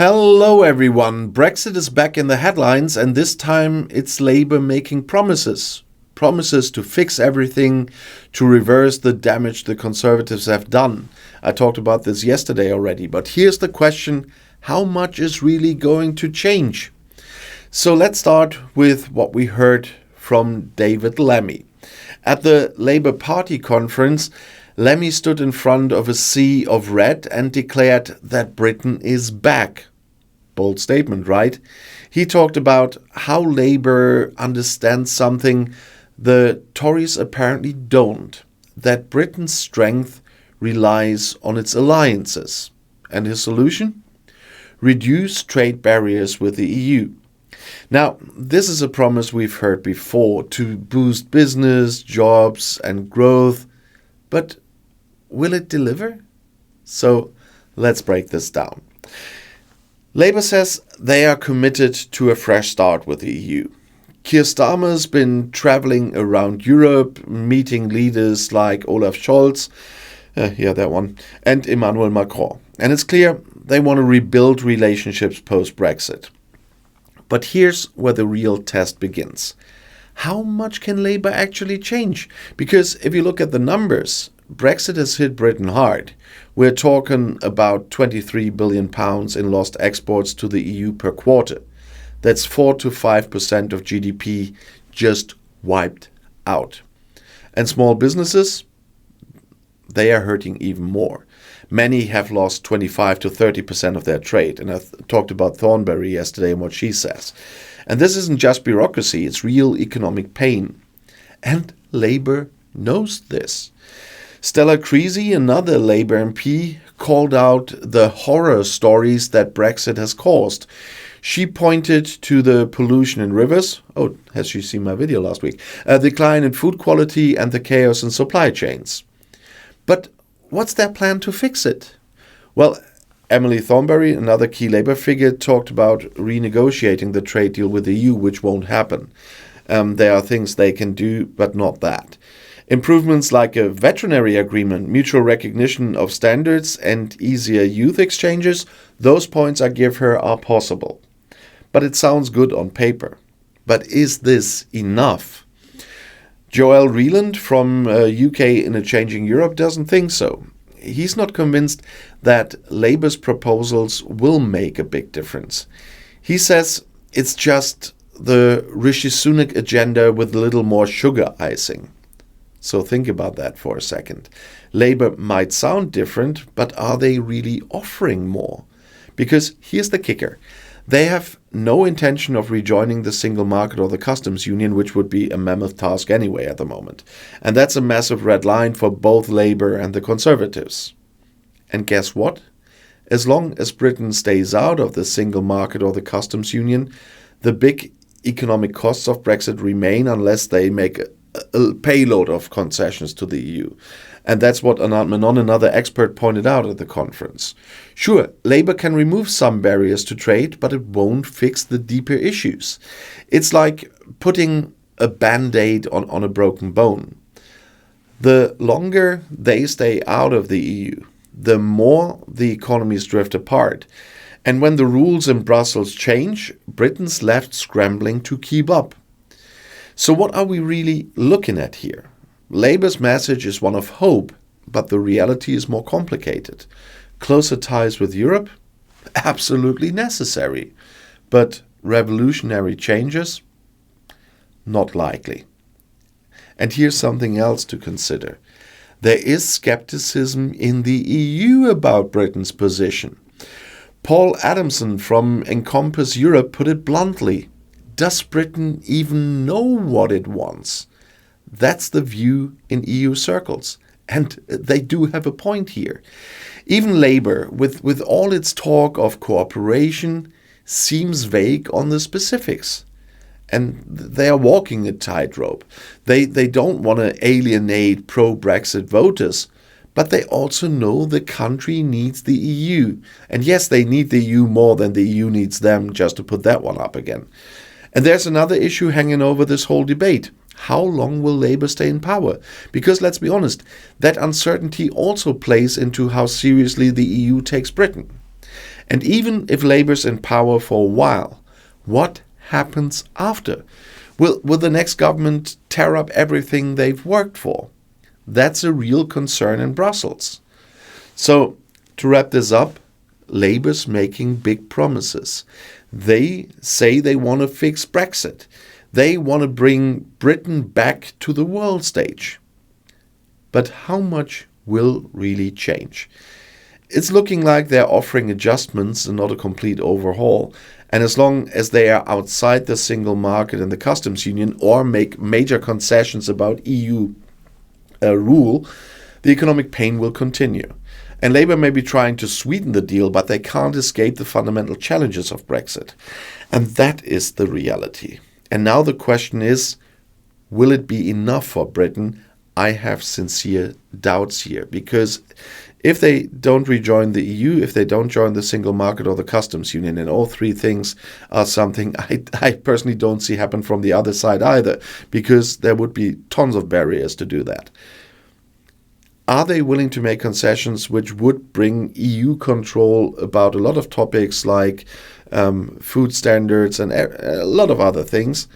Hello everyone, Brexit is back in the headlines and this time it's Labour making promises. Promises to fix everything, to reverse the damage the Conservatives have done. I talked about this yesterday already, but here's the question, how much is really going to change? So let's start with what we heard from David Lammy. At the Labour Party conference, Lammy stood in front of a sea of red and declared that Britain is back. Bold statement, right? He talked about how Labour understands something the Tories apparently don't, that Britain's strength relies on its alliances. And his solution? Reduce trade barriers with the EU. Now, this is a promise we've heard before to boost business, jobs and growth, but will it deliver? So let's break this down. Labour says they are committed to a fresh start with the EU. Keir Starmer's been travelling around Europe, meeting leaders like Olaf Scholz, and Emmanuel Macron. And it's clear they want to rebuild relationships post-Brexit. But here's where the real test begins. How much can Labour actually change? Because if you look at the numbers, Brexit has hit Britain hard. We're talking about £23 billion in lost exports to the EU per quarter. That's 4 to 5% of GDP just wiped out. And small businesses, they are hurting even more. Many have lost 25 to 30% of their trade. And I talked about Thornberry yesterday and what she says. And this isn't just bureaucracy, it's real economic pain. And Labour knows this. Stella Creasy, another Labour MP, called out the horror stories that Brexit has caused. She pointed to the pollution in rivers, has she seen my video last week, a decline in food quality and the chaos in supply chains. But what's their plan to fix it? Well, Emily Thornberry, another key Labour figure, talked about renegotiating the trade deal with the EU, which won't happen. There are things they can do, but not that. Improvements like a veterinary agreement, mutual recognition of standards, and easier youth exchanges, those points I give her are possible. But it sounds good on paper. But is this enough? Joel Rieland from UK in a Changing Europe doesn't think so. He's not convinced that Labour's proposals will make a big difference. He says it's just the Rishi Sunak agenda with a little more sugar icing. So think about that for a second. Labour might sound different, but are they really offering more? Because here's the kicker. They have no intention of rejoining the single market or the customs union, which would be a mammoth task anyway at the moment. And that's a massive red line for both Labour and the Conservatives. And guess what? As long as Britain stays out of the single market or the customs union, the big economic costs of Brexit remain unless they make a payload of concessions to the EU. And that's what Anand Menon, another expert, pointed out at the conference. Sure, Labour can remove some barriers to trade, but it won't fix the deeper issues. It's like putting a band-aid on a broken bone. The longer they stay out of the EU, the more the economies drift apart. And when the rules in Brussels change, Britain's left scrambling to keep up. So what are we really looking at here? Labour's message is one of hope, but the reality is more complicated. Closer ties with Europe? Absolutely necessary. But revolutionary changes? Not likely. And here's something else to consider. There is skepticism in the EU about Britain's position. Paul Adamson from Encompass Europe put it bluntly. Does Britain even know what it wants? That's the view in EU circles. And they do have a point here. Even Labour, with all its talk of cooperation, seems vague on the specifics. And they are walking a tightrope. They don't want to alienate pro-Brexit voters, but they also know the country needs the EU. And yes, they need the EU more than the EU needs them, just to put that one up again. And there's another issue hanging over this whole debate. How long will Labour stay in power? Because let's be honest, that uncertainty also plays into how seriously the EU takes Britain. And even if Labour's in power for a while, what happens after? Will the next government tear up everything they've worked for? That's a real concern in Brussels. So, to wrap this up, Labour's making big promises. They say they want to fix Brexit. They want to bring Britain back to the world stage. But how much will really change? It's looking like they're offering adjustments and not a complete overhaul. And as long as they are outside the single market and the customs union or make major concessions about EU rule, the economic pain will continue. And Labour may be trying to sweeten the deal, but they can't escape the fundamental challenges of Brexit. And that is the reality. And now the question is, will it be enough for Britain? I have sincere doubts here, because if they don't rejoin the EU, if they don't join the single market or the customs union, and all three things are something I personally don't see happen from the other side either, because there would be tons of barriers to do that. Are they willing to make concessions which would bring EU control about a lot of topics like food standards and a lot of other things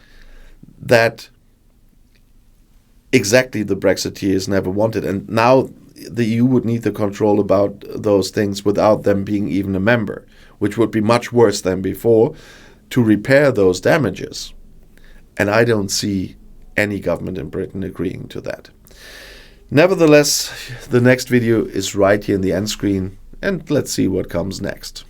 that exactly the Brexiteers never wanted? And now the EU would need the control about those things without them being even a member, which would be much worse than before, to repair those damages. And I don't see any government in Britain agreeing to that. Nevertheless, the next video is right here in the end screen, and let's see what comes next.